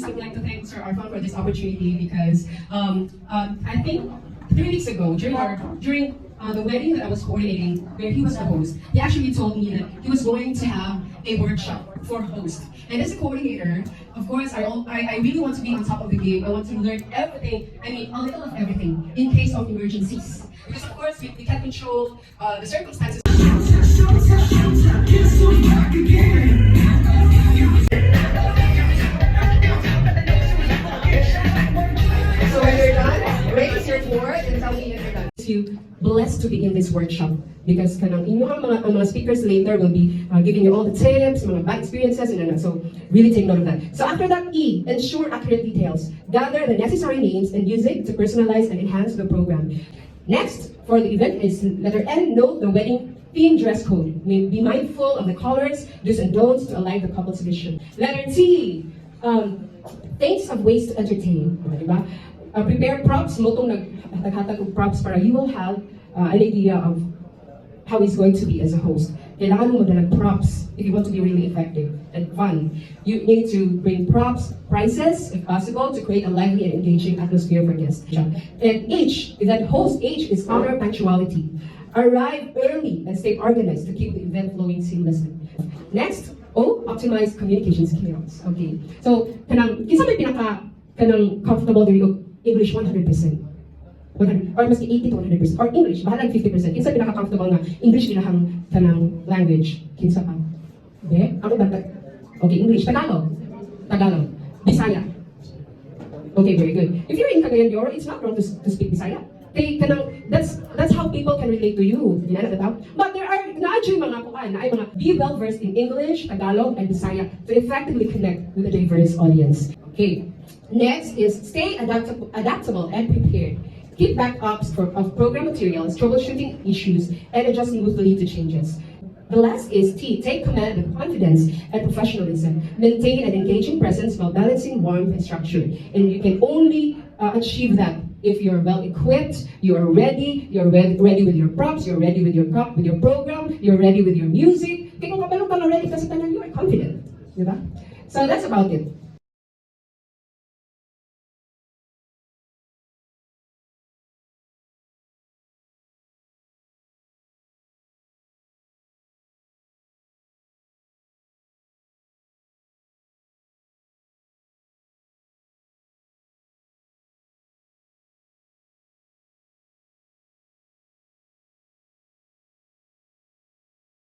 just would like to thank Sir Arfan for this opportunity because I think 3 weeks ago during the wedding that I was coordinating, where he was the host, he actually told me that he was going to have a workshop for host. And as a coordinator, of course, I really want to be on top of the game. I want to learn everything, I mean, a little of everything, in case of emergencies. Because of course, we can't control the circumstances. So when you're done, raise your board and tell me if you're done. You blessed to be in this workshop because kanang inyong mga speakers later will be giving you all the tips, mga bad experiences, and so really take note of that. So after that, E, ensure accurate details. Gather the necessary names and use it to personalize and enhance the program. Next, for the event is letter N, note the wedding theme dress code. Be mindful of the colors, do's and don'ts to align the couple's vision. Letter T, thinks of ways to entertain. Diba? Prepare props, motong naghatag of props para you will have an idea of how he's going to be as a host. Kailangan mo magdala props if you want to be really effective and fun. You need to bring props, prizes, if possible, to create a lively and engaging atmosphere for guests. And H is that host H is honor punctuality. Arrive early and stay organized to keep the event flowing seamlessly. Next, O, optimize communication skills. Okay. So, kinsa may comfortable diri English 100%. Or maski 80 to 100%. Or English, bahalang 50%. Kinsa pinaka-comfortable nga English ilahang kanang language? Kinsa ka? Okay? Ako ba? Okay, English. Tagalog. Bisaya. Okay, very good. If you're in Cagayan de Oro, it's not wrong to speak Bisaya. Okay, that's how people can relate to you. But there are be well versed in English, Tagalog, and Bisaya to effectively connect with a diverse audience. Okay. Next is stay adaptable and prepared. Keep backups of program materials, troubleshooting issues, and adjusting smoothly to changes. The last is T, take command with confidence and professionalism. Maintain an engaging presence while balancing warmth and structure. And you can only achieve that if you're well equipped, you're ready with your props, you're ready with your program, you're ready with your music. Kung kapalong ka ready kasi tanan, you are confident. Diba? So that's about it.